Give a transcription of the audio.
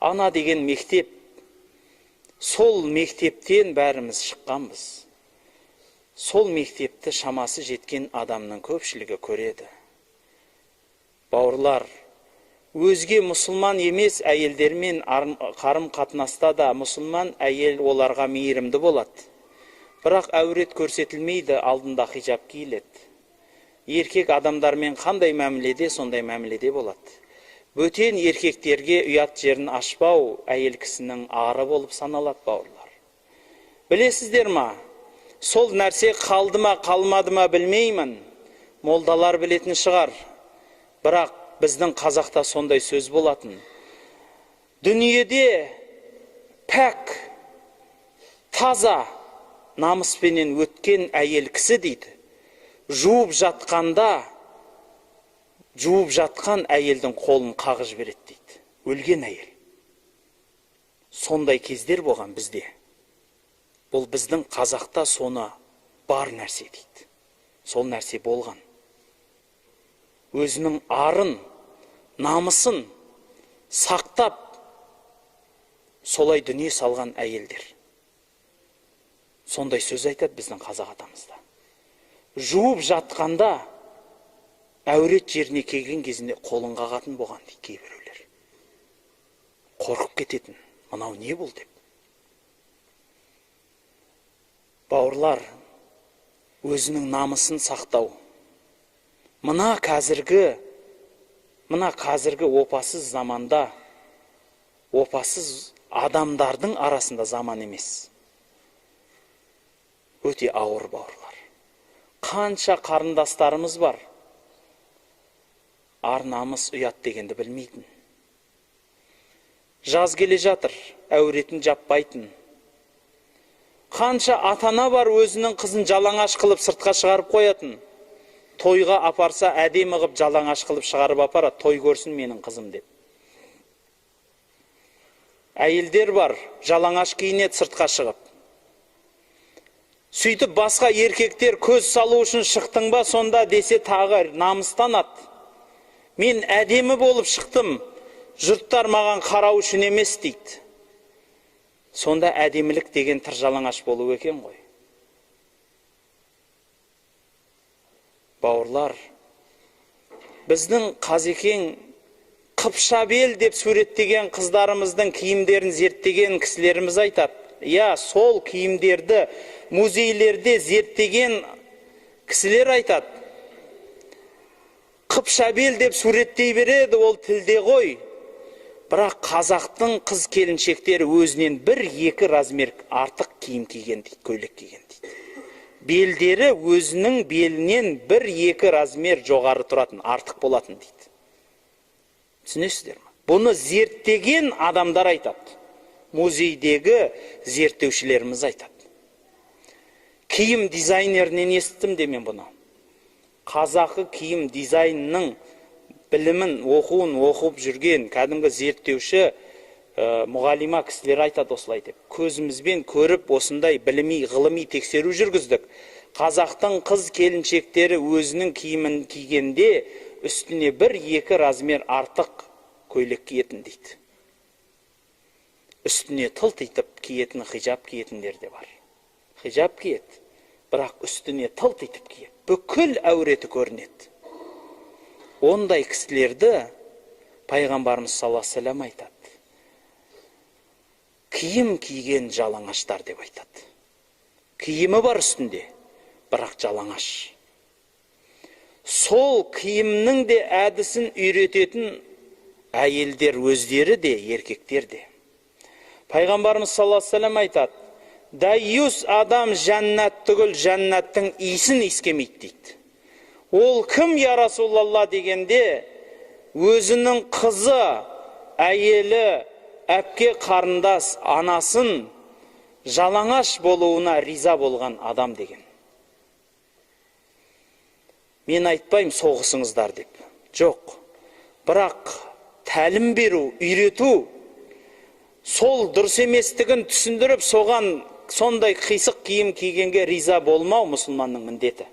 ана деген мектеп. Сол мектептен бәріміз шыққанбыз. Сол мектепті шамасы жеткен адамның көпшілігі көреді. Бауырлар, өзге мұсылман емес әйелдермен қарым қатынаста да мұсылман әйел оларға мейірімді болады. Бірақ әурет көрсетілмейді, алдында хижаб киіледі. Еркек адамдармен қандай мәміледе, сондай мәміледе болады. Бөтен еркектерге ұят жерін ашпау әйел кісінің ары болып саналады, бауырлар. Білесіздер ма? Сол нәрсе қалды ма, қалмады ма білмеймін. Молдалар білетін шығар. Бірақ біздің қазақта сондай сөз болатын. Дүниеде пәк, таза, намыспенен өткен әйел кісі дейді. Жуып жатқан әйелдің қолын қағып жібереді дейді. Өлген әйел. Сондай кездер болған бізде. Бұл біздің қазақта соны бар нәрсе дейді. Сол нәрсе болған. Өзінің арын, намысын сақтап, солай дүние салған әйелдер. Сондай сөз айтады біздің қазақ атамызда. Жуып жатқанда әурет жеріне келген кезінде қолын қағатын болған дейді кейбіреулер. Қорқып кететін. Мынау не бұл деп. Бауырлар, өзінің намысын сақтау. Мына қазіргі опасыз заманда, опасыз адамдардың арасында заман емес. Өте ауыр, бауырлар. Қанша қарындастарымыз бар, ар намыс ұят дегенді білмейтін. Жаз келе жатыр, әуретін жаппайтын. Қанша атана бар, өзінің қызын жалаңаш қылып сыртқа шығарып қоятын. Тойға апарса әдемі қылып жалаңаш қылып шығарып апарады, той көрсін менің қызым деп. Әйелдер бар, жалаңаш киінеді сыртқа шығып. Сөйтіп басқа еркектер көз салу үшін шықтың ба, сонда десе тағы намыстанады. Мен әдемі болып шықтым, жұрттар маған қарау үшін емес дейді. Сонда әдемілік деген тыр жалаңаш болу екен ғой. Бауырлар, біздің Қазекең Қыпшабел деп суреттеген қыздарымыздың киімдерін зерттеген кісілеріміз айтады. Я, сол киімдерді музейлерде зерттеген кісілер айтады. Қыпшабел деп суреттей береді, ол тілде ғой. Бірақ қазақтың қыз келіншектері өзінен 1-2 размер артық киім киген дейді, көйлек киген дейді. Белдері өзінің белінен 1-2 размер жоғары тұратын, артық болатын дейді. Түсінесіздер ме? Бұны зерттеген адамдар айтады. Музейдегі зерттеушілеріміз айтады. Киім дизайнерінен естідім де мен бұны. Қазақы киім дизайнының білімін, оқуын оқып жүрген кәдімгі зерттеуші мұғалима кісілер айтады осылай деп. Көзімізбен көріп осындай біліми, ғылыми тексеру жүргіздік. Қазақтың қыз келіншектері өзінің киімін кигенде үстіне 1-2 размер артық көйлек киетін дейді. Үстіне тылт етіп киетін, хижаб киетіндер де бар. Хижаб киет, бірақ үстіне тылт етіп киет. Бүкіл әуреті көрінеді. Ондай кісілерді пайғамбарымыз саллаллаху алейхи ва саллям айтады. Киім киген жалаңаштар деп айтады. Киімі бар үстінде, бірақ жалаңаш. Сол киімнің де әдісін үйрететін әйелдер өздері де, еркектер де. Пайғамбарымыз саллаллаху алейхи ва саллям айтады. Дайюс адам жәннат түгіл, жәннаттың иісін иіскемейді дейді. Ол кім, я Расулалла дегенде, өзінің қызы, әйелі, әпке қарындас, анасын жалаңаш болуына риза болған адам деген. Мен айтпайым соғысыңыздар деп. Жоқ. Бірақ тәлім беру, үйрету, сол дұрыс еместігін түсіндіріп, соған сондай қисық киім кигенге риза болмау мұсылманның міндеті.